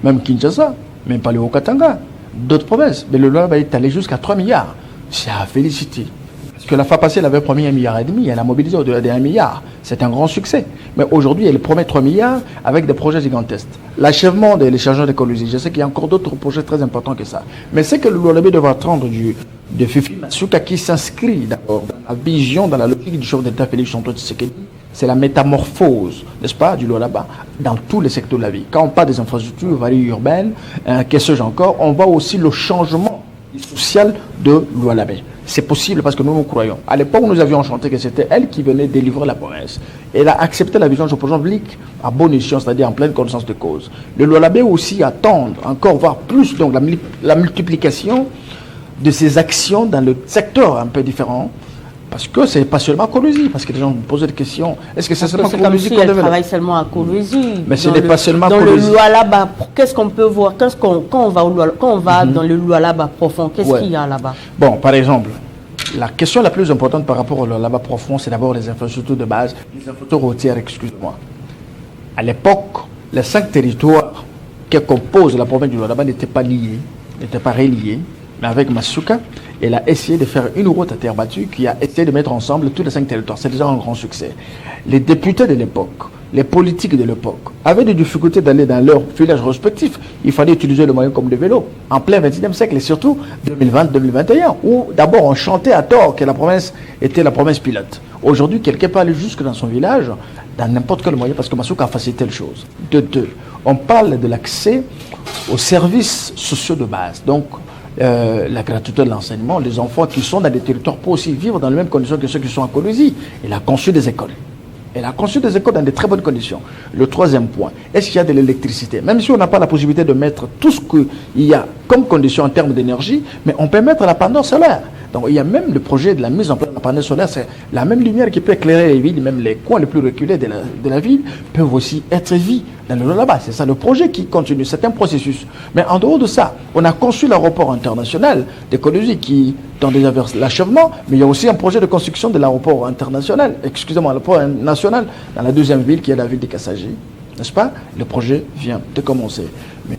Même Kinshasa, même pas le Haut-Katanga, d'autres provinces. Mais le Lualaba est allé jusqu'à 3 milliards. C'est à féliciter. Parce que la fois passée, elle avait promis 1,5 milliard. Elle a mobilisé au-delà de 1 milliard. C'est un grand succès. Mais aujourd'hui, elle promet 3 milliards avec des projets gigantesques. L'achèvement de l'échangeur de Koulouzi, je sais qu'il y a encore d'autres projets très importants que ça. Mais c'est que le Lualaba devra attendre de Fifi Masuka qui s'inscrit d'abord dans la vision, dans la logique du chef d'État Félix Antoine Tshisekedi. C'est la métamorphose, n'est-ce pas, du Lualaba dans tous les secteurs de la vie. Quand on parle des infrastructures, variées urbaines, qu'est-ce que j'ai encore, on voit aussi le changement social de Lualaba. C'est possible parce que nous croyons. À l'époque, nous avions chanté que c'était elle qui venait délivrer la province. Elle a accepté la vision du projet public à bon escient, c'est-à-dire en pleine connaissance de cause. Le Lualaba aussi attend encore, voire plus, donc la multiplication de ces actions dans le secteur un peu différent. Parce que c'est pas seulement à Koulouzi, parce que les gens me posaient des questions. Est-ce que c'est seulement à Koulouzi qu'on développe? Travaille seulement à Koulouzi. Mais ce n'est pas seulement à Koulouzi. Dans le Lualaba, qu'est-ce qu'on peut voir quand on va dans le Lualaba profond, qu'est-ce qu'il y a là-bas? Bon, par exemple, la question la plus importante par rapport au Lualaba profond, c'est d'abord les infrastructures de base, les infrastructures routières, excusez-moi. À l'époque, les 5 territoires qui composent la province du Lualaba n'étaient pas liés, n'étaient pas reliés. Mais avec Masuka, elle a essayé de faire une route à terre battue qui a essayé de mettre ensemble tous les 5 territoires. C'est déjà un grand succès. Les députés de l'époque, les politiques de l'époque, avaient des difficultés d'aller dans leurs villages respectifs. Il fallait utiliser le moyen comme le vélo, en plein XXIe siècle et surtout 2020-2021, où d'abord on chantait à tort que la province était la province pilote. Aujourd'hui, quelqu'un peut aller jusque dans son village, dans n'importe quel moyen, parce que Masuka a facilité les choses. De deux, on parle de l'accès aux services sociaux de base. Donc, la gratuité de l'enseignement, les enfants qui sont dans des territoires peuvent aussi vivre dans les mêmes conditions que ceux qui sont à Koulouzi. Elle a conçu des écoles. Elle a conçu des écoles dans de très bonnes conditions. Le troisième point, est-ce qu'il y a de l'électricité? Même si on n'a pas la possibilité de mettre tout ce qu'il y a comme condition en termes d'énergie, mais on peut mettre la panneau solaire. Donc il y a même le projet de la mise en place de la panneau solaire, c'est la même lumière qui peut éclairer les villes, même les coins les plus reculés de la ville peuvent aussi être vus dans le là-bas. C'est ça le projet qui continue, c'est un processus. Mais en dehors de ça, on a conçu l'aéroport international de Koulouzi qui tend déjà vers l'achèvement, mais il y a aussi un projet de construction de l'aéroport international, l'aéroport national dans la deuxième ville qui est la ville de Kassaji, n'est-ce pas? Le projet vient de commencer. Mais,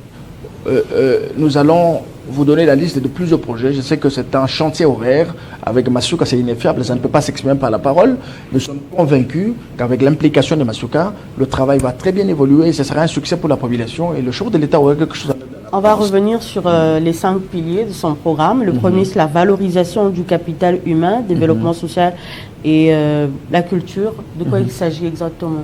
nous allons vous donner la liste de plusieurs projets. Je sais que c'est un chantier ouvert. Avec Masuka, c'est ineffiable, ça ne peut pas s'exprimer par la parole. Nous sommes convaincus qu'avec l'implication de Masuka, le travail va très bien évoluer et ce sera un succès pour la population et le chef de l'État aura quelque chose à faire. On va revenir sur les 5 piliers de son programme. Le premier, c'est la valorisation du capital humain, développement social et la culture. De quoi il s'agit exactement?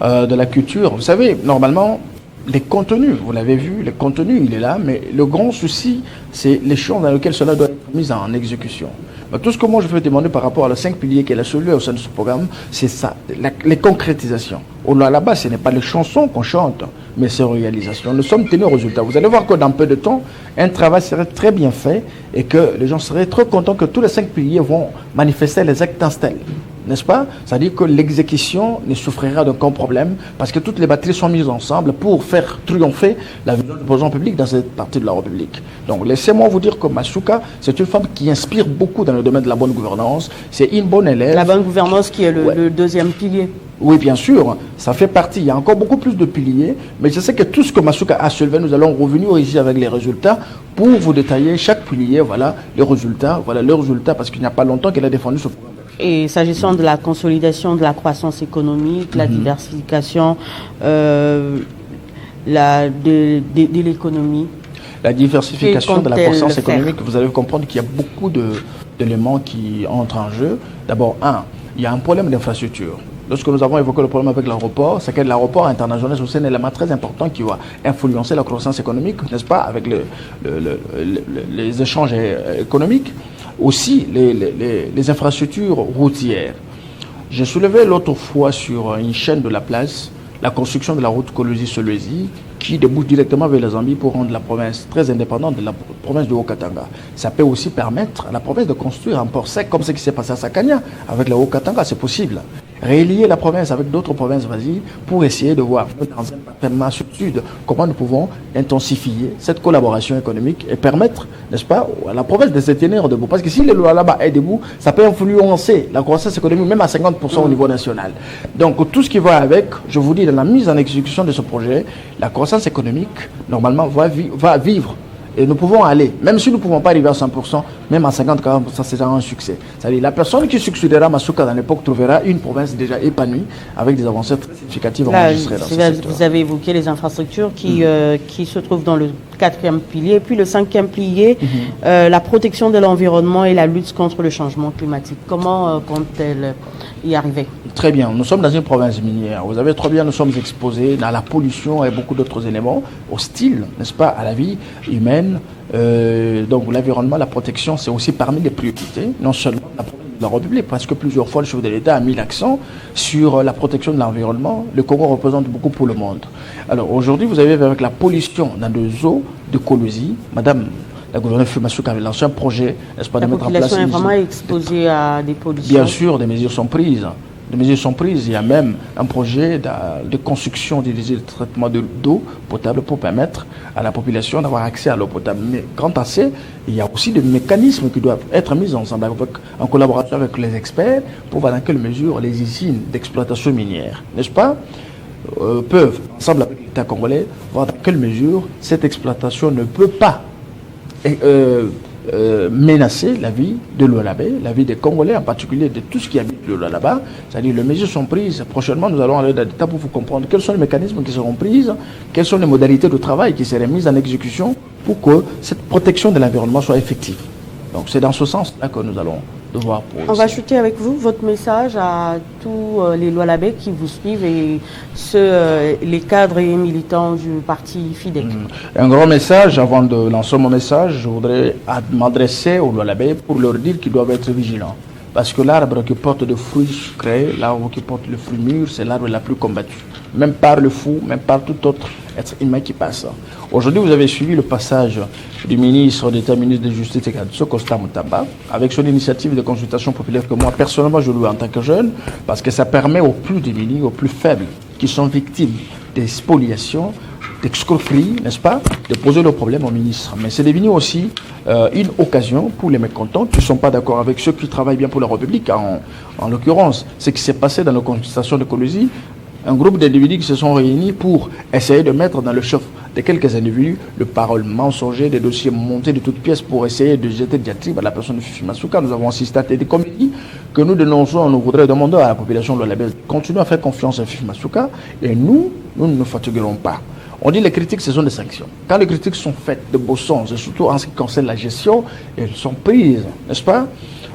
De la culture. Vous savez, normalement, les contenus, vous l'avez vu, le contenu, il est là, mais le grand souci, c'est les champs dans lesquels cela doit être mis en exécution. Mais tout ce que moi je veux demander par rapport à les 5 piliers qu'elle a soulevés au sein de ce programme, c'est ça, les concrétisations. Là-bas, ce n'est pas les chansons qu'on chante, mais c'est en réalisation. Nous sommes tenus au résultat. Vous allez voir que dans peu de temps, un travail serait très bien fait et que les gens seraient très contents que tous les 5 piliers vont manifester les actes installés. N'est-ce pas? C'est-à-dire que l'exécution ne souffrira d'aucun problème parce que toutes les batteries sont mises ensemble pour faire triompher la vision du président public dans cette partie de la République. Donc laissez-moi vous dire que Masuka, c'est une femme qui inspire beaucoup dans le domaine de la bonne gouvernance. C'est une bonne élève. La bonne gouvernance qui est le deuxième pilier. Oui, bien sûr, ça fait partie. Il y a encore beaucoup plus de piliers, mais je sais que tout ce que Masuka a soulevé, nous allons revenir ici avec les résultats pour vous détailler chaque pilier, voilà les résultats, parce qu'il n'y a pas longtemps qu'elle a défendu ce programme. Et s'agissant de la consolidation de la croissance économique, la diversification de l'économie. La diversification de la croissance économique, vous allez comprendre qu'il y a beaucoup d'éléments qui entrent en jeu. D'abord, il y a un problème d'infrastructure. Lorsque nous avons évoqué le problème avec l'aéroport, c'est que l'aéroport international est aussi un élément très important qui va influencer la croissance économique, n'est-ce pas, avec les échanges économiques. Aussi, les infrastructures routières. J'ai soulevé l'autre fois sur une chaîne de la place la construction de la route Kolwezi-Solwezi qui débouche directement vers la Zambie pour rendre la province très indépendante de la province de Haut-Katanga. Ça peut aussi permettre à la province de construire un port sec comme ce qui s'est passé à Sakania avec la Haut-Katanga, c'est possible. Relier la province avec d'autres provinces voisines pour essayer de voir dans un partenariat sud comment nous pouvons intensifier cette collaboration économique et permettre, n'est-ce pas, à la province de se tenir debout. Parce que si le loi là-bas est debout, ça peut influencer la croissance économique même à 50% au niveau national. Donc tout ce qui va avec, je vous dis, dans la mise en exécution de ce projet, la croissance économique, normalement, va vivre. Et nous pouvons aller, même si nous ne pouvons pas arriver à 100%, même à 50-40%, c'est un succès. C'est-à-dire la personne qui succédera à Masuka dans l'époque trouvera une province déjà épanouie avec des avancées très significatives enregistrées dans ce secteur. Vous avez évoqué les infrastructures qui se trouvent dans le 4e pilier. Et puis le 5e pilier, la protection de l'environnement et la lutte contre le changement climatique. Comment compte-t-elle y arriver? Très bien. Nous sommes dans une province minière. Vous avez très bien, nous sommes exposés dans la pollution et beaucoup d'autres éléments hostiles, n'est-ce pas, à la vie humaine. Donc l'environnement, la protection, c'est aussi parmi les priorités, non seulement la province de la République, parce que plusieurs fois le chef de l'État a mis l'accent sur la protection de l'environnement. Le Congo représente beaucoup pour le monde. Alors aujourd'hui, vous avez avec la pollution dans les eaux de Kolwezi, Madame la gouverneure Masuka avait lancé un projet, n'est-ce pas, de mettre en place. La population est vraiment exposée à des pollutions. Bien sûr, des mesures sont prises. Il y a même un projet de construction des usines de traitement d'eau potable pour permettre à la population d'avoir accès à l'eau potable. Mais quant à ça, il y a aussi des mécanismes qui doivent être mis ensemble en collaboration avec les experts pour voir dans quelle mesure les usines d'exploitation minière, n'est-ce pas, peuvent, ensemble avec l'État congolais, voir dans quelle mesure cette exploitation ne peut pas menacer la vie de l'Oualabé, la vie des Congolais, en particulier de tout ce qui habite le là-bas. C'est-à-dire les mesures sont prises. Prochainement, nous allons aller dans l'état pour vous comprendre quels sont les mécanismes qui seront pris, quelles sont les modalités de travail qui seraient mises en exécution pour que cette protection de l'environnement soit effective. Donc c'est dans ce sens-là que nous allons devoir poser. On va chuter avec vous votre message à tous les Lualabé qui vous suivent et les cadres et militants du parti FIDEC. Un grand message, avant de lancer mon message, je voudrais m'adresser aux Lualabé pour leur dire qu'ils doivent être vigilants. Parce que l'arbre qui porte des fruits sucrés, l'arbre qui porte le fruit mûr, c'est l'arbre la plus combattue. Même par le fou, même par tout autre être humain qui passe. Aujourd'hui, vous avez suivi le passage du ministre d'État, ministre de Justice et Kadso, Costa Moutaba, avec son initiative de consultation populaire que moi, personnellement, je loue en tant que jeune, parce que ça permet aux plus démunis, aux plus faibles, qui sont victimes des spoliations, d'escroquerie, n'est-ce pas, de poser le problème au ministre. Mais c'est devenu aussi une occasion pour les mécontents qui ne sont pas d'accord avec ceux qui travaillent bien pour la République. En l'occurrence, ce qui s'est passé dans la consultation de Kolwezi, un groupe d'individus qui se sont réunis pour essayer de mettre dans le chef de quelques individus le parole mensonger, des dossiers montés de toutes pièces pour essayer de jeter de diatribe à la personne de Fifi Masuka. Nous avons assisté à des comédies que nous dénonçons. Nous voudrions demander à la population de la Belgique de continuer à faire confiance à Fifi Masuka et nous ne nous fatiguerons pas. On dit les critiques, ce sont des sanctions. Quand les critiques sont faites de beau sens, et surtout en ce qui concerne la gestion, elles sont prises, n'est-ce pas,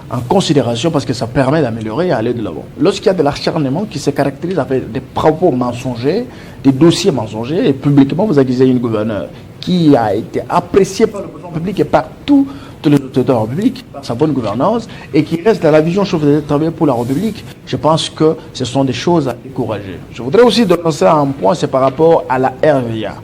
en considération parce que ça permet d'améliorer et aller de l'avant. Lorsqu'il y a de l'acharnement qui se caractérise avec des propos mensongers, des dossiers mensongers, et publiquement vous accusez une gouverneure qui a été appréciée par le président public et par toutes les autorités de la République, par sa bonne gouvernance, et qui reste dans la vision chef de travailler pour la République, je pense que ce sont des choses à décourager. Je voudrais aussi lancer un point, c'est par rapport à la RVA.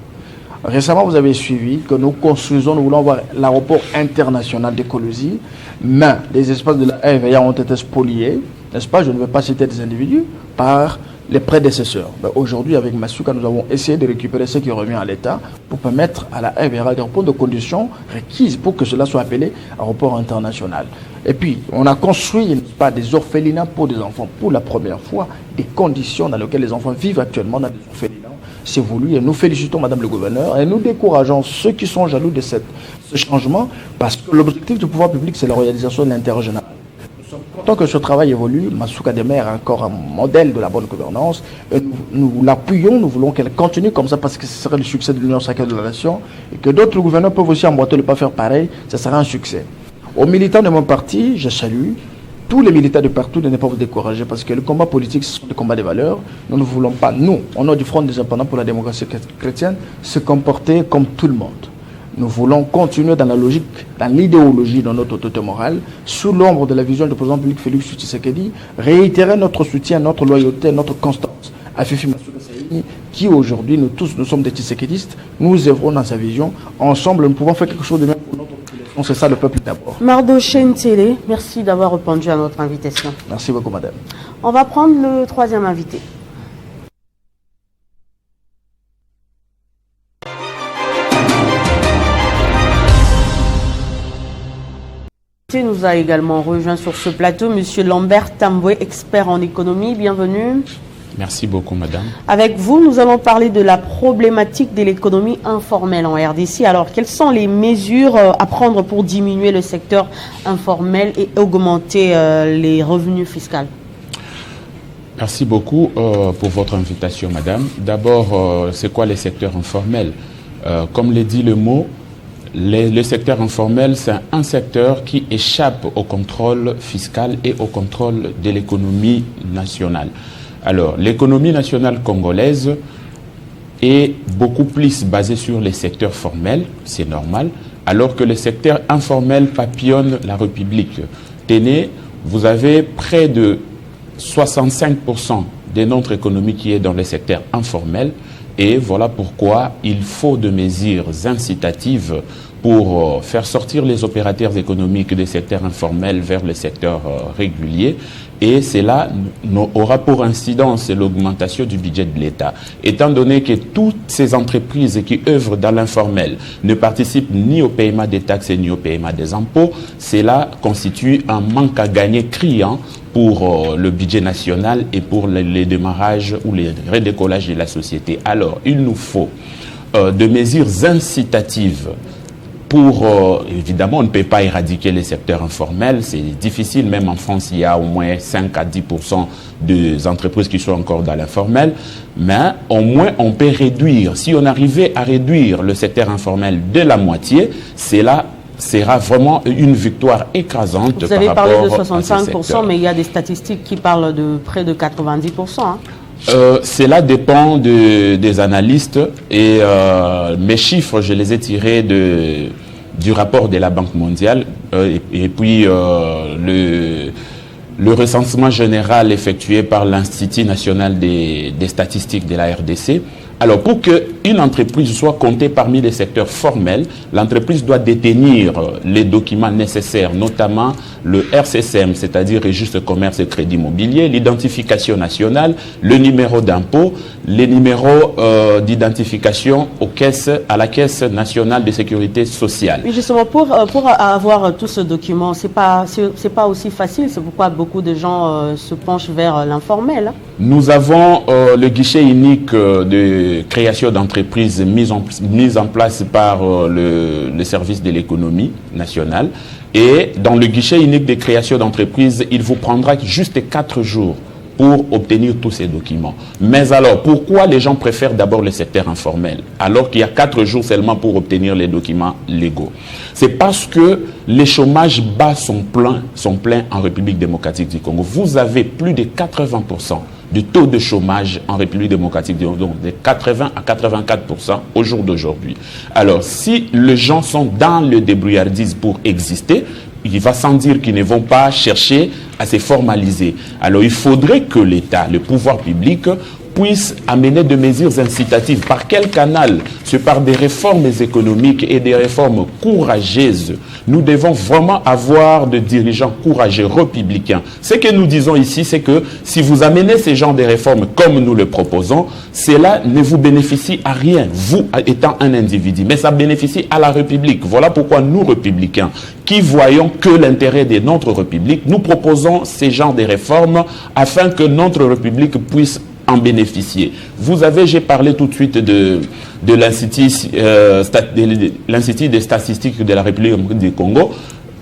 Récemment, vous avez suivi que nous voulons avoir l'aéroport international d'écologie, mais les espaces de la RVA ont été spoliés, n'est-ce pas? Je ne veux pas citer des individus, par les prédécesseurs. Aujourd'hui, avec Masuka, nous avons essayé de récupérer ce qui revient à l'État pour permettre à la RVA de répondre aux conditions requises pour que cela soit appelé aéroport international. Et puis, on a construit pas des orphelinats pour des enfants pour la première fois, des conditions dans lesquelles les enfants vivent actuellement dans des orphelinats. C'est voulu et nous félicitons Madame le Gouverneur et nous décourageons ceux qui sont jaloux de ce changement parce que l'objectif du pouvoir public, c'est la réalisation de l'intérêt général. Nous sommes contents que ce travail évolue. Masuka Demer est encore un modèle de la bonne gouvernance. Et nous l'appuyons, nous voulons qu'elle continue comme ça parce que ce serait le succès de l'Union sacrée de la nation et que d'autres gouverneurs peuvent aussi emboîter le pas faire pareil, ce sera un succès. Aux militants de mon parti, je salue tous les militants de partout de ne pas vous décourager parce que le combat politique, ce sont des combats de valeurs. Nous ne voulons pas, nous, au nom du Front des indépendants pour la démocratie chrétienne, se comporter comme tout le monde. Nous voulons continuer dans la logique, dans l'idéologie de notre autorité morale, sous l'ombre de la vision du président public Félix Tshisekedi, réitérer notre soutien, notre loyauté, notre constance à Fifi Masuka Saïni, qui aujourd'hui, nous tous, nous sommes des Tshisekidistes, nous œuvrons dans sa vision. Ensemble, nous pouvons faire quelque chose de bien pour notre population. C'est ça le peuple d'abord. Mardoché Ntélé, merci d'avoir répondu à notre invitation. Merci beaucoup, madame. On va prendre le troisième invité. Nous a également rejoint sur ce plateau Monsieur Lambert Tamboué, expert en économie. Bienvenue. Merci beaucoup, madame. Avec vous, nous allons parler de la problématique de l'économie informelle en RDC. Alors, quelles sont les mesures à prendre pour diminuer le secteur informel et augmenter les revenus fiscaux? Merci beaucoup pour votre invitation, madame. D'abord, c'est quoi les secteurs informels? Comme le dit le mot, le secteur informel, c'est un secteur qui échappe au contrôle fiscal et au contrôle de l'économie nationale. Alors, l'économie nationale congolaise est beaucoup plus basée sur les secteurs formels, c'est normal, alors que le secteur informel papillonne la République. Tenez, vous avez près de 65% de notre économie qui est dans le secteur informel. Et voilà pourquoi il faut des mesures incitatives pour faire sortir les opérateurs économiques des secteurs informels vers le secteur régulier. Et cela aura pour incidence l'augmentation du budget de l'État. Étant donné que toutes ces entreprises qui œuvrent dans l'informel ne participent ni au paiement des taxes ni au paiement des impôts, cela constitue un manque à gagner criant pour le budget national et pour les démarrages ou les redécollages de la société. Alors, il nous faut des mesures incitatives pour, évidemment, on ne peut pas éradiquer les secteurs informels, c'est difficile, même en France, il y a au moins 5 à 10% des entreprises qui sont encore dans l'informel, mais au moins on peut réduire, si on arrivait à réduire le secteur informel de la moitié, cela sera vraiment une victoire écrasante. Vous avez parlé de 65%, mais il y a des statistiques qui parlent de près de 90%. Hein. Cela dépend des analystes et mes chiffres, je les ai tirés du rapport de la Banque mondiale et puis le recensement général effectué par l'Institut national des statistiques de la RDC. Alors, pour qu'une entreprise soit comptée parmi les secteurs formels, l'entreprise doit détenir les documents nécessaires, notamment le RCCM, c'est-à-dire Registre Commerce et Crédit Immobilier, l'identification nationale, le numéro d'impôt, les numéros d'identification à la Caisse nationale de sécurité sociale. Oui, justement, pour avoir tout ce document, c'est pas aussi facile, c'est pourquoi beaucoup de gens se penchent vers l'informel. Hein. Nous avons le guichet unique de création d'entreprises mise en place par le service de l'économie nationale. Et dans le guichet unique de création d'entreprises, il vous prendra juste 4 jours pour obtenir tous ces documents. Mais alors, pourquoi les gens préfèrent d'abord le secteur informel, alors qu'il y a 4 jours seulement pour obtenir les documents légaux? C'est parce que les chômages bas sont pleins en République démocratique du Congo. Vous avez plus de 80% du taux de chômage en République démocratique du Congo, de 80 à 84% au jour d'aujourd'hui. Alors, si les gens sont dans le débrouillardise pour exister, il va sans dire qu'ils ne vont pas chercher à se formaliser. Alors, il faudrait que l'État, le pouvoir public, puisse amener des mesures incitatives. Par quel canal? C'est par des réformes économiques et des réformes courageuses. Nous devons vraiment avoir des dirigeants courageux, républicains. Ce que nous disons ici, c'est que si vous amenez ces genres de réformes comme nous le proposons, cela ne vous bénéficie à rien, vous étant un individu, mais ça bénéficie à la République. Voilà pourquoi nous, républicains, qui voyons que l'intérêt de notre République, nous proposons ces genres de réformes afin que notre République puisse en bénéficier. Vous avez, j'ai parlé tout de suite de l'Institut des statistiques de la République du Congo.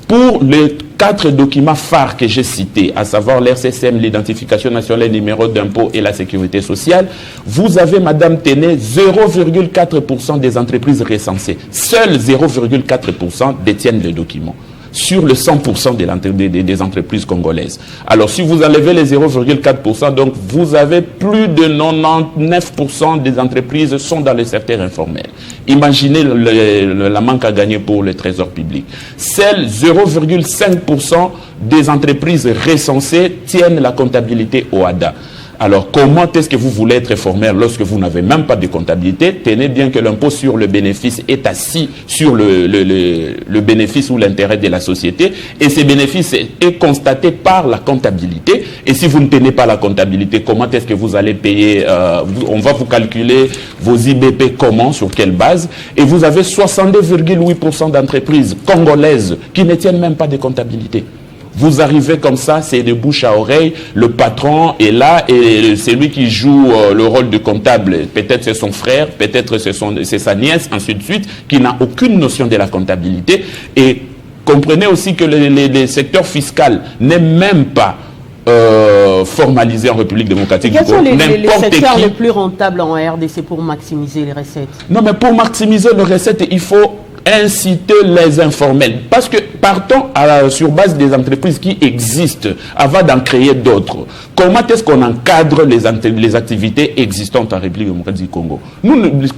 Pour les 4 documents phares que j'ai cités, à savoir l'RCCM, l'identification nationale, numéro d'impôt et la sécurité sociale, vous avez, Madame Téné, 0,4% des entreprises recensées. Seuls 0,4% détiennent les documents sur le 100% des entreprises congolaises. Alors, si vous enlevez les 0,4%, donc vous avez plus de 99% des entreprises sont dans le secteur informel. Imaginez la manque à gagner pour le trésor public. Seuls 0,5% des entreprises recensées tiennent la comptabilité au ADA. Alors, comment est-ce que vous voulez être formel lorsque vous n'avez même pas de comptabilité? Tenez bien que l'impôt sur le bénéfice est assis sur le bénéfice ou l'intérêt de la société, et ce bénéfice est constaté par la comptabilité. Et si vous ne tenez pas la comptabilité, comment est-ce que vous allez payer? On va vous calculer vos IBP comment, sur quelle base? Et vous avez 62,8% d'entreprises congolaises qui ne tiennent même pas de comptabilité. Vous arrivez comme ça, c'est de bouche à oreille, le patron est là et c'est lui qui joue le rôle de comptable. Peut-être c'est son frère, peut-être c'est sa nièce, ainsi de suite, qui n'a aucune notion de la comptabilité. Et comprenez aussi que le secteur fiscal n'est même pas formalisé en République démocratique du Congo. Quels sont les secteurs les plus rentables en RDC pour maximiser les recettes? Non, mais pour maximiser les recettes, il faut inciter les informels. Parce que partons sur base des entreprises qui existent avant d'en créer d'autres. Comment est-ce qu'on encadre les activités existantes en République démocratique du Congo?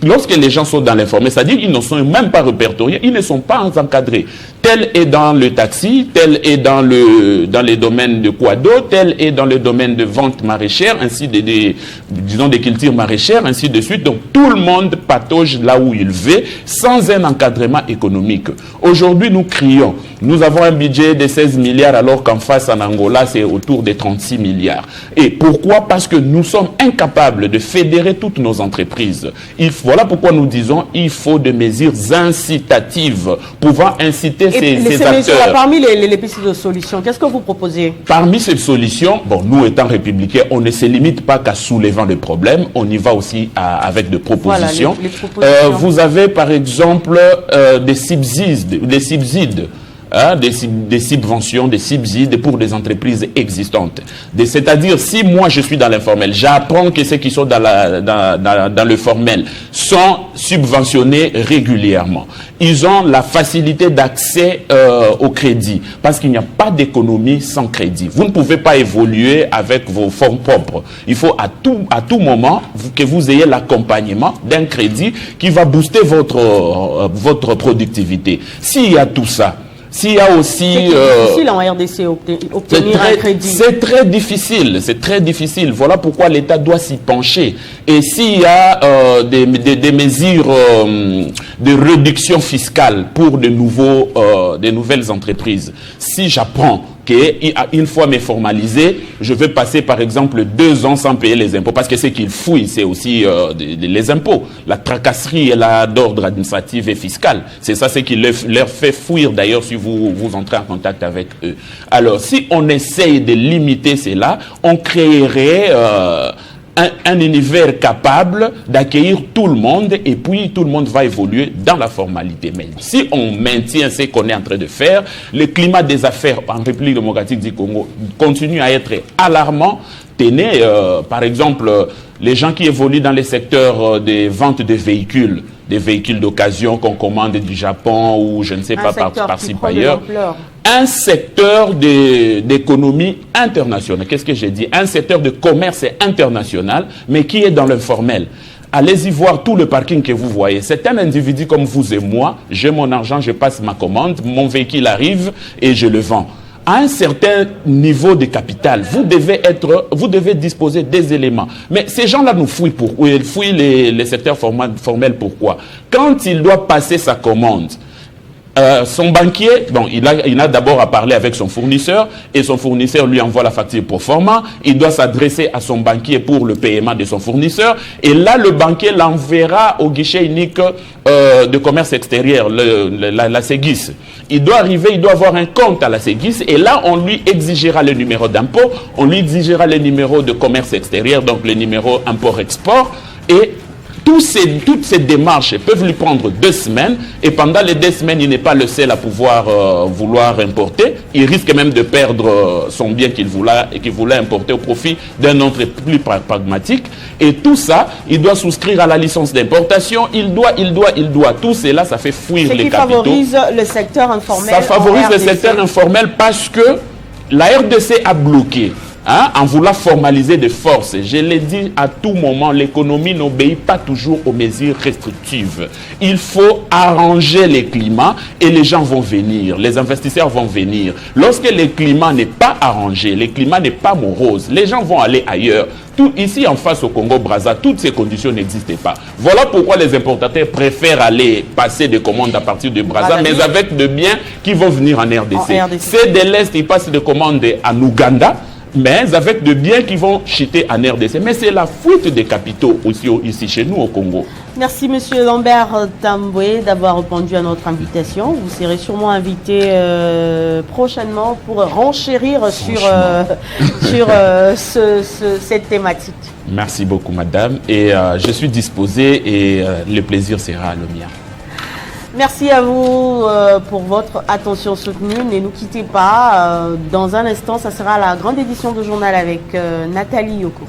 Lorsque les gens sont dans l'informel, c'est-à-dire qu'ils ne sont même pas répertoriés, ils ne sont pas encadrés. Tel est dans le taxi, tel est dans les domaines de quado, tel est dans le domaine de vente maraîchère, ainsi disons des cultures maraîchères, ainsi de suite. Donc tout le monde patauge là où il veut, sans un encadrement économique. Aujourd'hui, nous crions. Nous avons un budget de 16 milliards alors qu'en face en Angola, c'est autour de 36 milliards. Et pourquoi? Parce que nous sommes incapables de fédérer toutes nos entreprises. Voilà pourquoi nous disons qu'il faut des mesures incitatives pouvant inciter ces acteurs. Parmi les pistes de solutions, qu'est-ce que vous proposez? Parmi ces solutions, bon, nous étant républicains, on ne se limite pas qu'à soulevant des problèmes, on y va aussi avec des propositions. Voilà, les propositions. Vous avez par exemple des subsides. Des subventions, des subsides pour des entreprises existantes. C'est-à-dire, si moi je suis dans l'informel, j'apprends que ceux qui sont dans le formel sont subventionnés régulièrement. Ils ont la facilité d'accès au crédit, parce qu'il n'y a pas d'économie sans crédit. Vous ne pouvez pas évoluer avec vos fonds propres. Il faut à tout moment que vous ayez l'accompagnement d'un crédit qui va booster votre productivité. S'il y a tout ça, s'il y a aussi... C'est difficile en RDC obtenir un crédit. C'est très difficile. Voilà pourquoi l'État doit s'y pencher. Et s'il y a des mesures de réduction fiscale pour de nouvelles entreprises, si j'apprends qu'une fois me formalisé, je vais passer par exemple 2 ans sans payer les impôts, parce que ce qu'ils fouillent, c'est aussi les impôts. La tracasserie est là d'ordre administratif et fiscal. C'est ça ce qui leur fait fuir d'ailleurs si vous entrez en contact avec eux. Alors si on essaye de limiter cela, on créerait un univers capable d'accueillir tout le monde, et puis tout le monde va évoluer dans la formalité. Mais si on maintient ce qu'on est en train de faire, le climat des affaires en République démocratique du Congo continue à être alarmant. Tenez, par exemple, les gens qui évoluent dans les secteurs des ventes de véhicules, des véhicules d'occasion qu'on commande du Japon ou je ne sais pas par-ci par ailleurs. un secteur d'économie internationale. Qu'est-ce que j'ai dit? Un secteur de commerce international, mais qui est dans l'informel. Allez-y voir tout le parking que vous voyez. C'est un individu comme vous et moi. J'ai mon argent, je passe ma commande, mon véhicule arrive et je le vends. À un certain niveau de capital, vous devez disposer des éléments. Mais ces gens-là nous fouillent ils fouillent les secteurs formels. Pourquoi? Quand il doit passer sa commande, son banquier, bon, il a d'abord à parler avec son fournisseur et son fournisseur lui envoie la facture pro forma. Il doit s'adresser à son banquier pour le paiement de son fournisseur et là, le banquier l'enverra au guichet unique de commerce extérieur, la SEGIS. Il doit arriver, il doit avoir un compte à la SEGIS et là, on lui exigera le numéro d'impôt, on lui exigera le numéro de commerce extérieur, donc le numéro import-export et toutes ces démarches peuvent lui prendre 2 semaines et pendant les 2 semaines, il n'est pas le seul à pouvoir vouloir importer. Il risque même de perdre son bien qu'il voulait importer au profit d'un autre plus pragmatique. Et tout ça, il doit souscrire à la licence d'importation. Il doit. Tout cela, ça fait fuir les capitaux. Ça favorise le secteur informel. Ça favorise le secteur informel parce que la RDC a bloqué. En voulant formaliser de force, je l'ai dit à tout moment, l'économie n'obéit pas toujours aux mesures restrictives. Il faut arranger les climats et les gens vont venir, les investisseurs vont venir. Lorsque le climat n'est pas arrangé, le climat n'est pas morose, les gens vont aller ailleurs. Ici en face au Congo-Brazza, toutes ces conditions n'existaient pas. Voilà pourquoi les importateurs préfèrent aller passer des commandes à partir de Brazza, mais avec des biens qui vont venir en RDC. C'est de l'Est, ils passent des commandes en Ouganda, mais avec des biens qui vont chuter en RDC. Mais c'est la fuite des capitaux aussi ici chez nous au Congo. Merci Monsieur Lambert Tamboué d'avoir répondu à notre invitation. Vous serez sûrement invité prochainement pour renchérir sur cette thématique. Merci beaucoup madame et je suis disposé et le plaisir sera le mien. Merci à vous pour votre attention soutenue. Ne nous quittez pas. Dans un instant, ça sera la grande édition du journal avec Nathalie Yoko.